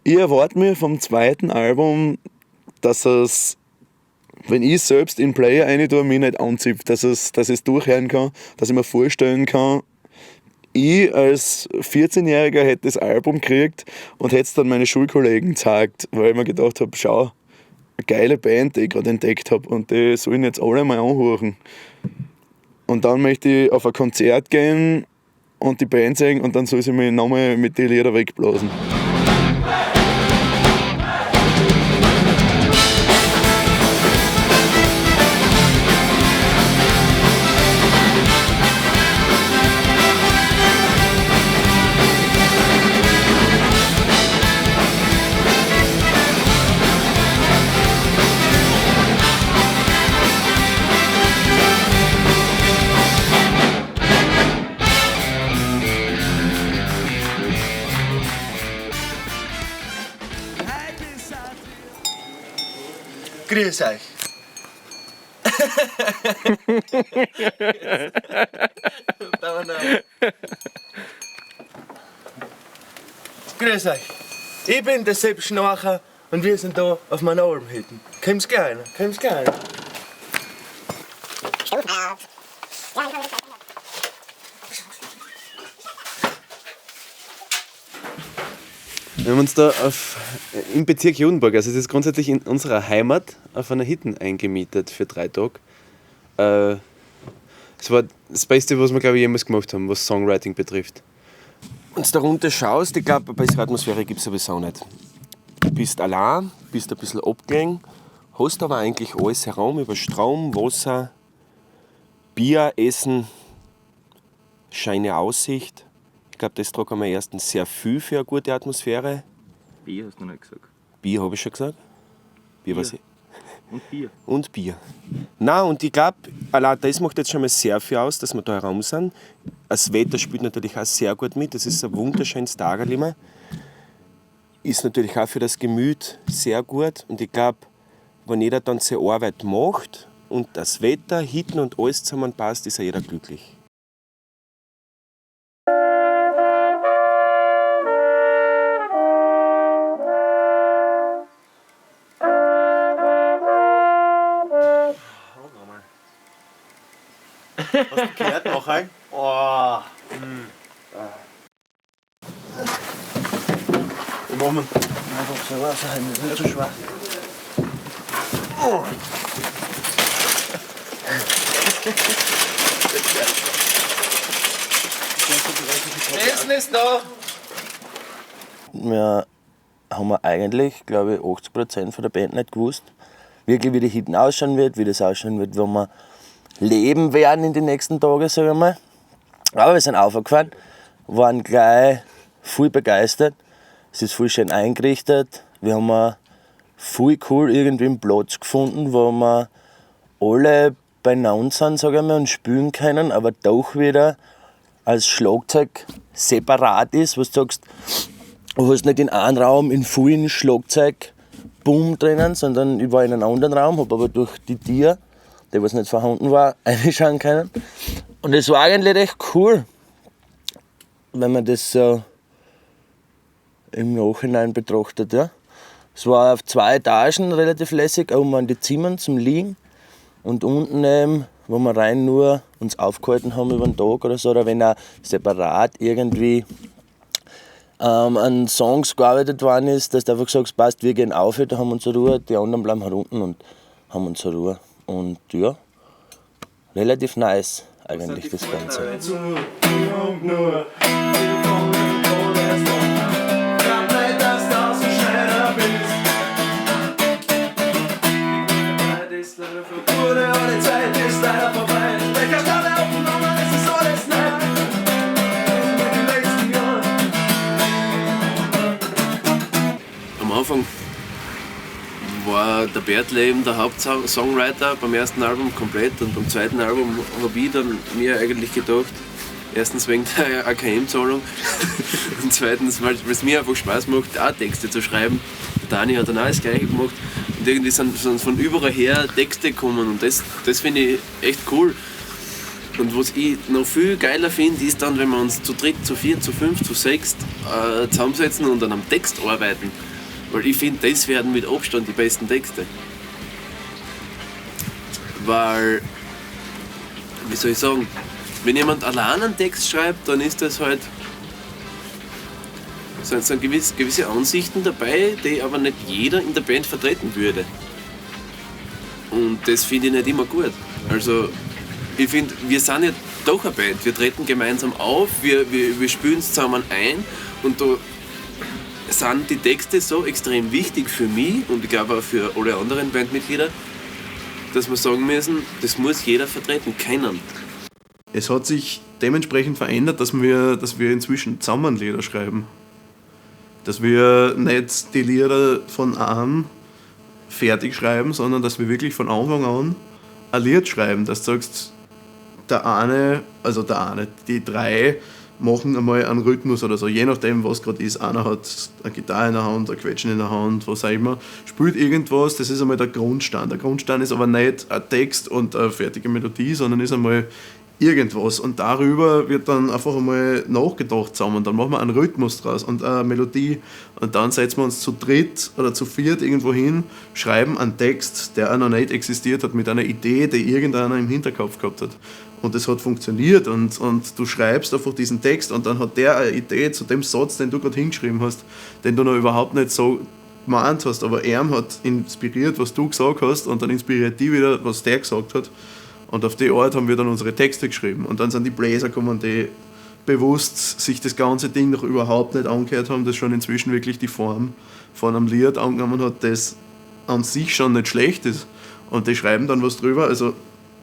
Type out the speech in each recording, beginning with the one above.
Ich erwarte mir vom zweiten Album, dass es, wenn ich selbst in den Player rein tue, mich nicht anzieht, dass ich es durchhören kann, dass ich mir vorstellen kann, ich als 14-Jähriger hätte das Album gekriegt und hätte es dann meine Schulkollegen gezeigt, weil ich mir gedacht habe, schau, eine geile Band, die ich gerade entdeckt habe und die sollen jetzt alle mal anhören. Und dann möchte ich auf ein Konzert gehen und die Band singen und dann soll sie mich nochmal mit den Liedern wegblasen. Grüß euch. Grüß euch. Ich bin der Sepp Schnacher und wir sind da auf meiner Almhütten. Kommt's gerne, kommt's gerne. Wir haben uns da im Bezirk Judenburg, also das ist grundsätzlich in unserer Heimat, auf einer Hütte eingemietet für 3 Tage. Es war das Beste, was wir, glaube ich, jemals gemacht haben, was Songwriting betrifft. Wenn du da runter schaust, ich glaube, eine bessere Atmosphäre gibt es sowieso nicht. Du bist allein, bist ein bisschen abgelegen, hast aber eigentlich alles herum über Strom, Wasser, Bier, Essen, schöne Aussicht. Ich glaube, das tragen wir erstens sehr viel für eine gute Atmosphäre. Bier hast du nicht gesagt. Bier habe ich schon gesagt. Bier. Was ich. Und Bier. Und Bier. Nein, und ich glaube, allein das macht jetzt schon mal sehr viel aus, dass wir da herum sind. Das Wetter spielt natürlich auch sehr gut mit. Das ist ein wunderschönes Tag immer. Ist natürlich auch für das Gemüt sehr gut. Und ich glaube, wenn jeder dann seine Arbeit macht und das Wetter, Hitten und alles zusammenpasst, ist ja jeder glücklich. Hast du gehört nachher? Oh. Wie machen wir? Einfach so raushalten, das ist nicht so schwach. Essen ist da! Wir haben eigentlich, glaube ich, 80% von der Band nicht gewusst, wirklich wie die Hitten ausschauen wird, wie das ausschauen wird, wenn wir leben werden in den nächsten Tagen, sagen wir mal. Aber wir sind aufgefahren, waren gleich voll begeistert. Es ist voll schön eingerichtet. Wir haben voll cool irgendwie einen Platz gefunden, wo wir alle beieinander sind, sagen wir mal, und spielen können, aber doch wieder als Schlagzeug separat ist, was du sagst, du hast nicht in einem Raum in vielen Schlagzeug Boom drinnen, sondern ich war in einem anderen Raum, habe aber durch die Tür, die was nicht vorhanden war, reinschauen können. Und es war eigentlich echt cool, wenn man das so im Nachhinein betrachtet. Ja. Es war auf 2 Etagen relativ lässig, oben waren die Zimmer zum Liegen und unten eben, wo wir rein nur uns aufgehalten haben über den Tag oder so, oder wenn auch separat irgendwie an Songs gearbeitet worden ist, dass du einfach sagst, passt, wir gehen auf, da haben wir unsere Ruhe, die anderen bleiben hier unten und haben unsere Ruhe. Und ja, relativ nice eigentlich das Ganze. Am Anfang war der Bertle eben der Hauptsongwriter beim ersten Album komplett und beim zweiten Album habe ich dann mir eigentlich gedacht, erstens wegen der AKM-Zahlung und zweitens, weil es mir einfach Spaß macht, auch Texte zu schreiben. Der Dani hat dann auch das Gleiche gemacht und irgendwie sind von überall her Texte gekommen und das finde ich echt cool. Und was ich noch viel geiler finde, ist dann, wenn wir uns zu dritt, zu viert, zu fünf, zu sechst zusammensetzen und an einem Text arbeiten. Weil ich finde, das werden mit Abstand die besten Texte. Weil, wie soll ich sagen, wenn jemand allein einen Text schreibt, dann ist das halt, sind gewisse Ansichten dabei, die aber nicht jeder in der Band vertreten würde. Und das finde ich nicht immer gut. Also, ich finde, wir sind ja doch eine Band. Wir treten gemeinsam auf, wir spielen es zusammen ein und da sind die Texte so extrem wichtig für mich und ich glaube auch für alle anderen Bandmitglieder, dass wir sagen müssen, das muss jeder vertreten können. Es hat sich dementsprechend verändert, dass wir inzwischen zusammen Lieder schreiben. Dass wir nicht die Lieder von einem fertig schreiben, sondern dass wir wirklich von Anfang an ein Lied schreiben. Dass du sagst, die drei machen einmal einen Rhythmus oder so, je nachdem was gerade ist. Einer hat eine Gitarre in der Hand, ein Quetschen in der Hand, was auch immer, spielt irgendwas, das ist einmal der Grundstein. Der Grundstein ist aber nicht ein Text und eine fertige Melodie, sondern ist einmal irgendwas. Und darüber wird dann einfach einmal nachgedacht zusammen. Dann machen wir einen Rhythmus draus und eine Melodie. Und dann setzen wir uns zu dritt oder zu viert irgendwo hin, schreiben einen Text, der auch noch nicht existiert hat, mit einer Idee, die irgendeiner im Hinterkopf gehabt hat. Und das hat funktioniert und du schreibst einfach diesen Text und dann hat der eine Idee zu dem Satz, den du gerade hingeschrieben hast, den du noch überhaupt nicht so gemeint hast, aber er hat inspiriert, was du gesagt hast und dann inspiriert die wieder, was der gesagt hat. Und auf die Art haben wir dann unsere Texte geschrieben. Und dann sind die Bläser gekommen, die bewusst sich das ganze Ding noch überhaupt nicht angehört haben, das schon inzwischen wirklich die Form von einem Lied angenommen hat, das an sich schon nicht schlecht ist. Und die schreiben dann was drüber. Also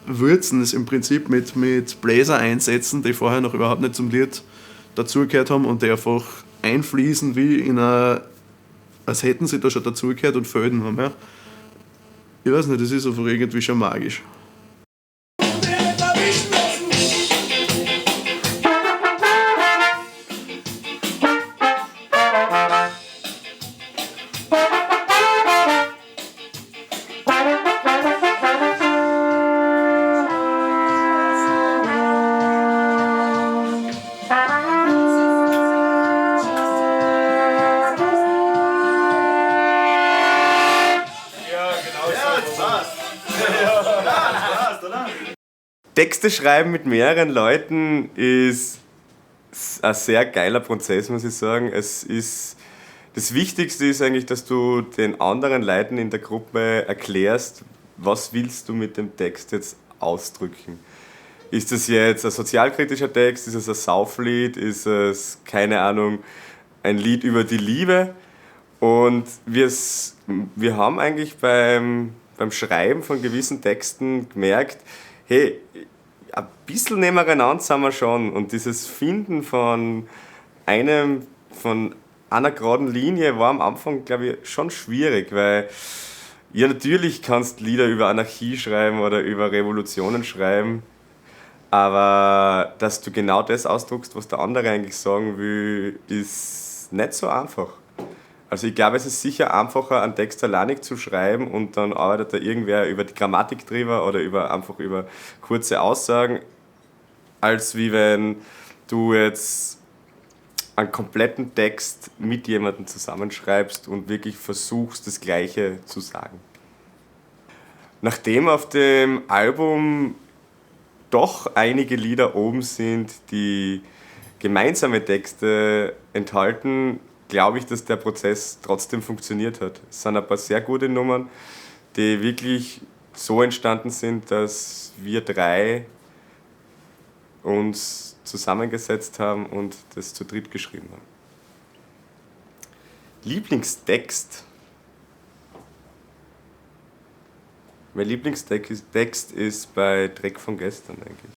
würzen es im Prinzip mit Bläser einsetzen, die vorher noch überhaupt nicht zum Lied dazugehört haben und die einfach einfließen wie in eine, als hätten sie da schon dazugehört und Fäden haben. Ja. Ich weiß nicht, das ist einfach irgendwie schon magisch. Texte schreiben mit mehreren Leuten ist ein sehr geiler Prozess, muss ich sagen. Das Wichtigste ist eigentlich, dass du den anderen Leuten in der Gruppe erklärst, was willst du mit dem Text jetzt ausdrücken. Ist das jetzt ein sozialkritischer Text, ist es ein Sauflied, ist es, keine Ahnung, ein Lied über die Liebe? Und wir haben eigentlich beim Schreiben von gewissen Texten gemerkt, hey, ein bisschen nebeneinander sind wir schon. Und dieses Finden von einer geraden Linie war am Anfang, glaube ich, schon schwierig, weil ja, natürlich kannst du Lieder über Anarchie schreiben oder über Revolutionen schreiben, aber dass du genau das ausdruckst, was der andere eigentlich sagen will, ist nicht so einfach. Also ich glaube, es ist sicher einfacher, einen Text alleinig zu schreiben und dann arbeitet da irgendwer über die Grammatik drüber oder einfach über kurze Aussagen, als wie wenn du jetzt einen kompletten Text mit jemandem zusammenschreibst und wirklich versuchst, das Gleiche zu sagen. Nachdem auf dem Album doch einige Lieder oben sind, die gemeinsame Texte enthalten, glaube ich, dass der Prozess trotzdem funktioniert hat. Es sind ein paar sehr gute Nummern, die wirklich so entstanden sind, dass wir drei uns zusammengesetzt haben und das zu dritt geschrieben haben. Lieblingstext. Mein Lieblingstext ist bei Dreck von gestern eigentlich.